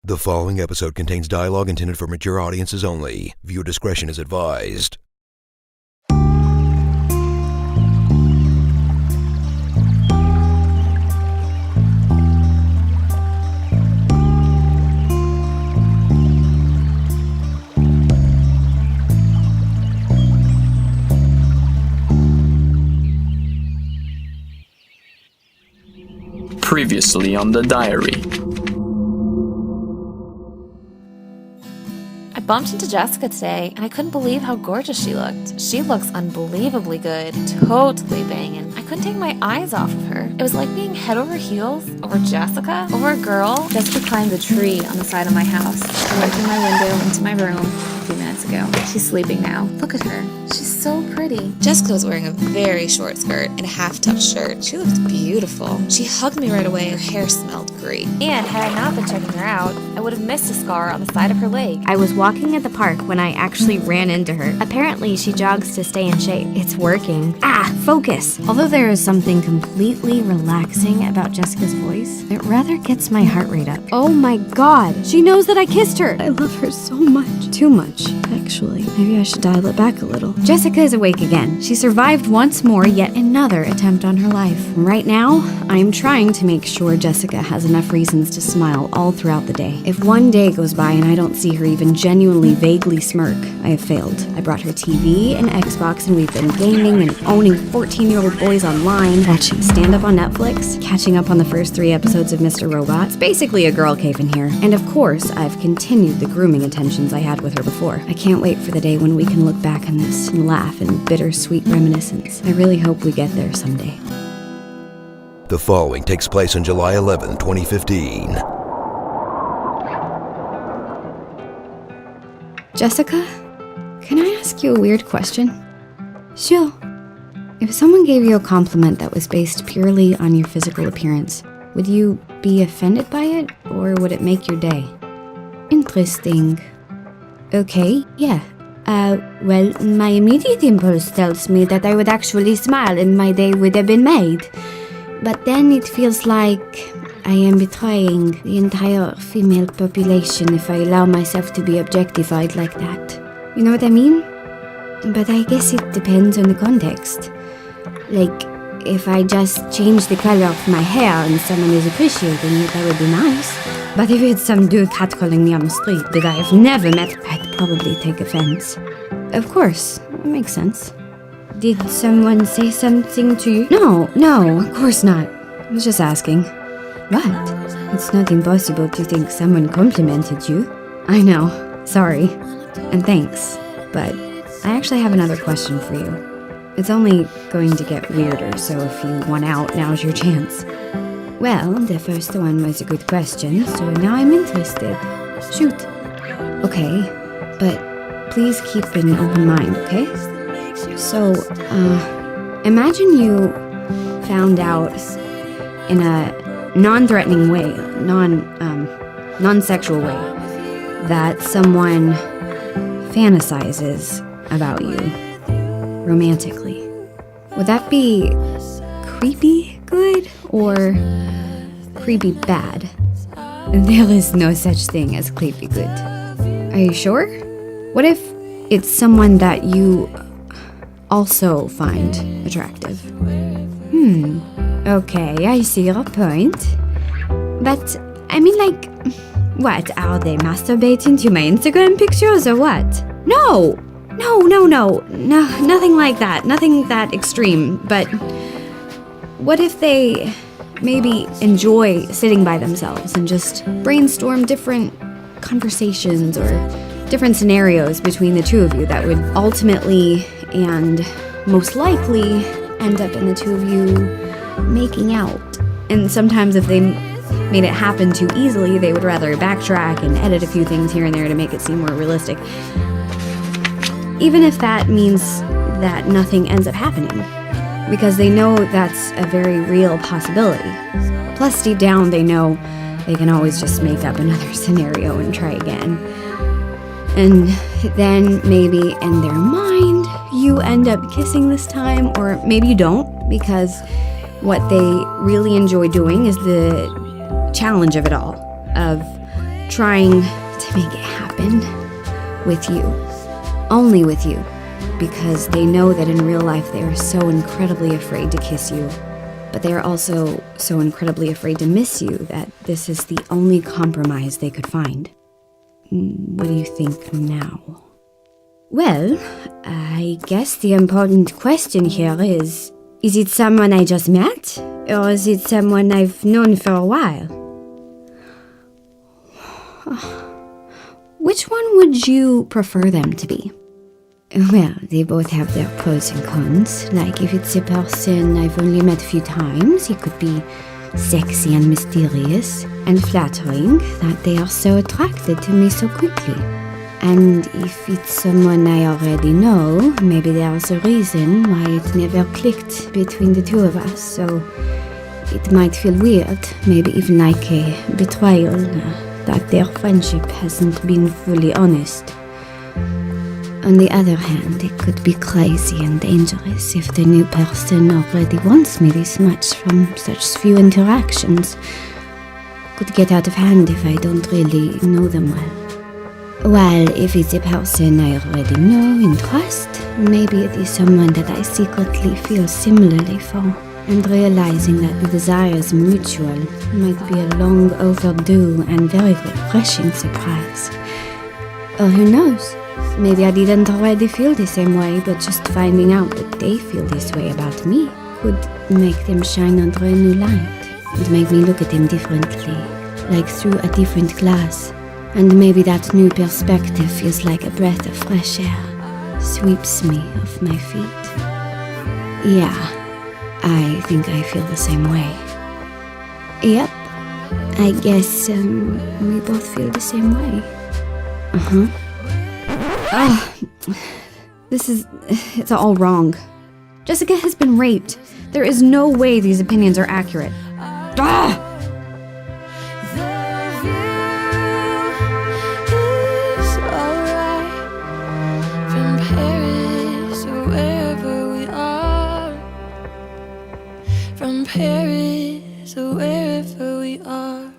The following episode contains dialogue intended for mature audiences only. Viewer discretion is advised. Previously on the diary. I bumped into Jessica today, and I couldn't believe how gorgeous she looked. She looks unbelievably good, totally banging. I couldn't take my eyes off of her. It was like being head over heels over Jessica, over a girl. Jessica climbed the tree on the side of my house, right through my window into my room a few minutes ago. She's sleeping now. Look at her. She's so pretty. Jessica was wearing a very short skirt and a half-tucked shirt. She looked beautiful. She hugged me right away. Her hair smelled great. And had I not been checking her out, I would have missed a scar on the side of her leg. I was walking at the park when I actually ran into her. Apparently, she jogs to stay in shape. It's working. Focus! Although there is something completely relaxing about Jessica's voice, it rather gets my heart rate up. Oh my god! She knows that I kissed her! I love her so much. Too much, actually. Maybe I should dial it back a little. Jessica is awake again. She survived once more yet another attempt on her life. Right now, I am trying to make sure Jessica has enough reasons to smile all throughout the day. If one day goes by and I don't see her even genuinely vaguely smirk, I have failed. I brought her TV and Xbox and we've been gaming and owning 14-year-old boys online, watching stand-up on Netflix, catching up on the first 3 episodes of Mr. Robot. It's basically a girl cave in here. And of course, I've continued the grooming attentions I had with her before. I can't wait for the day when we can look back on this and laugh in bittersweet reminiscence. I really hope we get there someday. The following takes place on July 11, 2015. Jessica, can I ask you a weird question? Sure. If someone gave you a compliment that was based purely on your physical appearance, would you be offended by it, or would it make your day? Interesting. Okay, yeah. Well, my immediate impulse tells me that I would actually smile and my day would have been made. But then it feels like I am betraying the entire female population if I allow myself to be objectified like that. You know what I mean? But I guess it depends on the context. Like, if I just change the color of my hair and someone is appreciating it, that would be nice. But if it's some dude catcalling me on the street that I have never met, I'd probably take offense. Of course, it makes sense. Did someone say something to you? No, of course not. I was just asking. What? It's not impossible to think someone complimented you. I know. Sorry. And thanks. But I actually have another question for you. It's only going to get weirder, so if you want out, now's your chance. Well, the first one was a good question, so now I'm interested. Shoot. Okay, but please keep an open mind, okay? So, imagine you found out in a non-threatening way, non-sexual way, that someone fantasizes about you romantically. Would that be creepy good or creepy bad? There is no such thing as creepy good. Are you sure? What if it's someone that you also find attractive? Okay, I see your point. But, I mean, like, what, are they masturbating to my Instagram pictures or what? No, nothing like that, nothing that extreme, but what if they maybe enjoy sitting by themselves and just brainstorm different conversations or different scenarios between the two of you that would ultimately and most likely end up in the two of you making out. And sometimes if they made it happen too easily, they would rather backtrack and edit a few things here and there to make it seem more realistic. Even if that means that nothing ends up happening, because they know that's a very real possibility. Plus, deep down, they know they can always just make up another scenario and try again. And then maybe in their mind, you end up kissing this time, or maybe you don't, because what they really enjoy doing is the challenge of it all, of trying to make it happen with you. Only with you. Because they know that in real life they are so incredibly afraid to kiss you. But they are also so incredibly afraid to miss you that this is the only compromise they could find. What do you think now? Well, I guess the important question here is it someone I just met? Or is it someone I've known for a while? Which one would you prefer them to be? Well, they both have their pros and cons. Like, if it's a person I've only met a few times, he could be sexy and mysterious and flattering that they are so attracted to me so quickly. And if it's someone I already know, maybe there's a reason why it never clicked between the two of us, so it might feel weird, maybe even like a betrayal, that their friendship hasn't been fully honest. On the other hand, it could be crazy and dangerous if the new person already wants me this much from such few interactions. Could get out of hand if I don't really know them well. While if it's a person I already know and trust, maybe it is someone that I secretly feel similarly for, and realizing that the desire is mutual might be a long overdue and very refreshing surprise. Or who knows? Maybe I didn't already feel the same way, but just finding out that they feel this way about me could make them shine under a new light and make me look at them differently, like through a different glass. And maybe that new perspective feels like a breath of fresh air, sweeps me off my feet. Yeah, I think I feel the same way. Yep, I guess we both feel the same way. It's all wrong. Jessica has been raped. There is no way these opinions are accurate. From Paris or wherever we are.